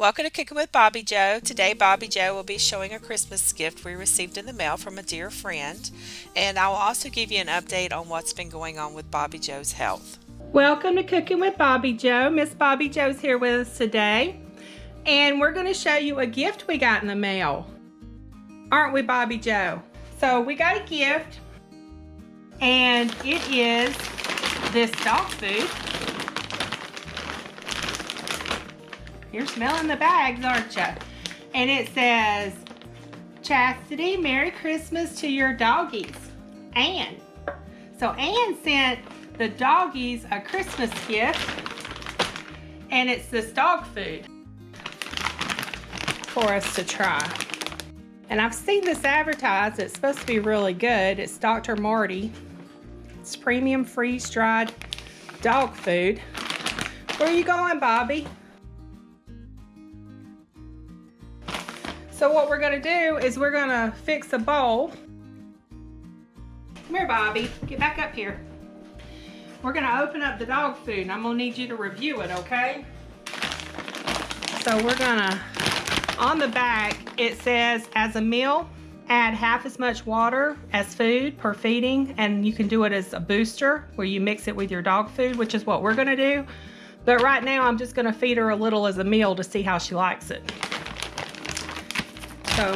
Welcome to Cookin with Bobbi Jo. Today, Bobbi Jo will be showing a Christmas gift we received in the mail from a dear friend, and I will also give you an update on what's been going on with Bobbi Jo's health. Welcome to Cookin with Bobbi Jo. Miss Bobbi Jo's here with us today, and we're going to show you a gift we got in the mail. Aren't we, Bobbi Jo? So we got a gift, and it is this dog food. You're smelling the bags, aren't you? And it says, Chastity, Merry Christmas to your doggies. Ann. So Ann sent the doggies a Christmas gift, and it's this dog food for us to try. And I've seen this advertised. It's supposed to be really good. It's Dr. Marty. It's premium freeze-dried dog food. Where are you going, Bobbi? So what we're gonna do is we're gonna fix a bowl. Come here, Bobbi, get back up here. We're gonna open up the dog food and I'm gonna need you to review it, okay? So we're gonna, on the back, it says, as a meal, add half as much water as food per feeding, and you can do it as a booster where you mix it with your dog food, which is what we're gonna do. But right now I'm just gonna feed her a little as a meal to see how she likes it. So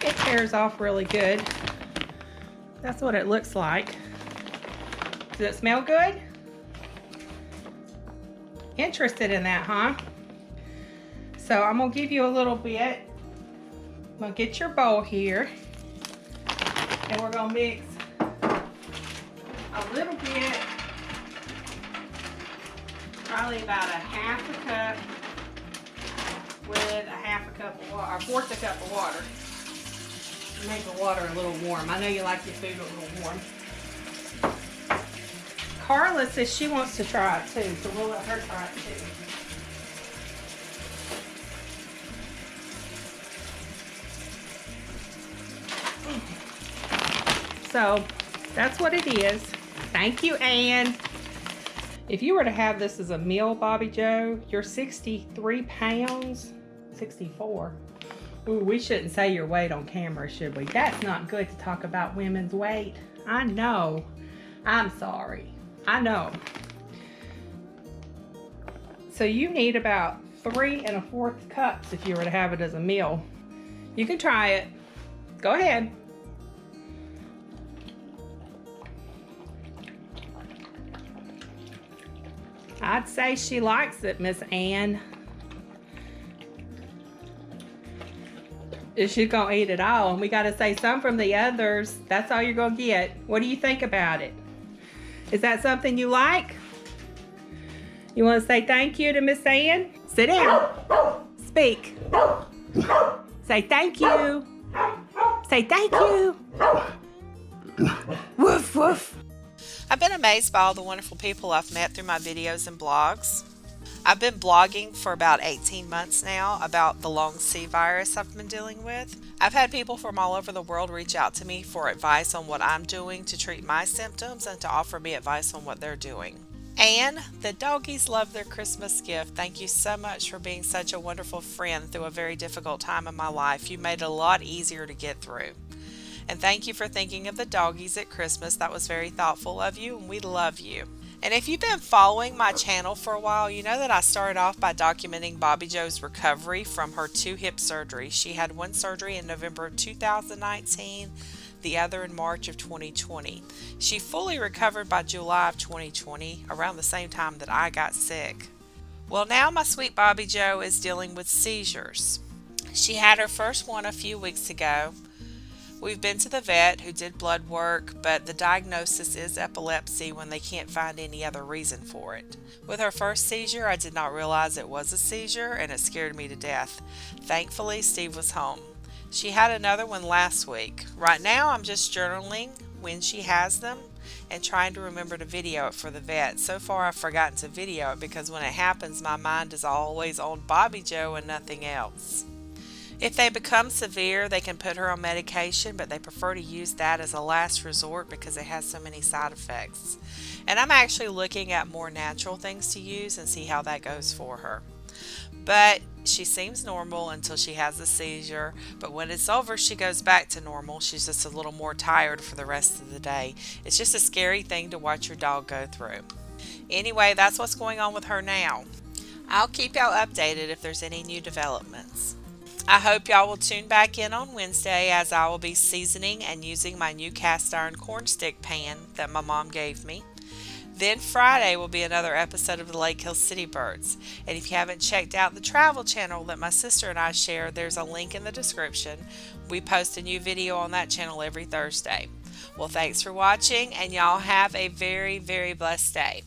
it tears off really good. That's what it looks like. Does it smell good? Interested in that, huh? So I'm gonna give you a little bit. I'm gonna get your bowl here, and we're gonna mix a little bit, probably about a half a cup with a half a cup of water, or a fourth a cup of water. Make the water a little warm. I know you like your food a little warm. Carla says she wants to try it too, so we'll let her try it too. So that's what it is. Thank you, Ann. If you were to have this as a meal, Bobbi Jo, you're 63 pounds, 64. Ooh, we shouldn't say your weight on camera, should we? That's not good to talk about women's weight. I know. I'm sorry. I know. So you need about 3 1/4 cups if you were to have it as a meal. You can try it. Go ahead. I'd say she likes it, Miss Ann. She's gonna eat it all, and we gotta say some from the others. That's all you're gonna get. What do you think about it? Is that something you like? You wanna say thank you to Miss Ann? Sit down. Speak. Say thank you. Say thank you. Woof, woof. I've been amazed by all the wonderful people I've met through my videos and blogs. I've been blogging for about 18 months now about the long C virus I've been dealing with. I've had people from all over the world reach out to me for advice on what I'm doing to treat my symptoms and to offer me advice on what they're doing. And the doggies love their Christmas gift. Thank you so much for being such a wonderful friend through a very difficult time in my life. You made it a lot easier to get through. And thank you for thinking of the doggies at Christmas. That was very thoughtful of you, and we love you. And if you've been following my channel for a while, you know that I started off by documenting Bobbi Jo's recovery from her 2 hip surgeries. She had one surgery in November of 2019, the other in March of 2020. She fully recovered by July of 2020, around the same time that I got sick. Well, now my sweet Bobbi Jo is dealing with seizures. She had her first one a few weeks ago. We've been to the vet who did blood work, but the diagnosis is epilepsy when they can't find any other reason for it. With her first seizure, I did not realize it was a seizure, and it scared me to death. Thankfully, Steve was home. She had another one last week. Right now, I'm just journaling when she has them and trying to remember to video it for the vet. So far, I've forgotten to video it because when it happens, my mind is always on Bobbi Jo and nothing else. If they become severe, they can put her on medication, but they prefer to use that as a last resort because it has so many side effects. And I'm actually looking at more natural things to use and see how that goes for her. But she seems normal until she has a seizure, but when it's over, she goes back to normal. She's just a little more tired for the rest of the day. It's just a scary thing to watch your dog go through. Anyway, that's what's going on with her now. I'll keep y'all updated if there's any new developments. I hope y'all will tune back in on Wednesday as I will be seasoning and using my new cast iron cornstick pan that my mom gave me. Then Friday will be another episode of the Lake Hill City Birds. And if you haven't checked out the travel channel that my sister and I share, there's a link in the description. We post a new video on that channel every Thursday. Well, thanks for watching, and y'all have a very, very blessed day.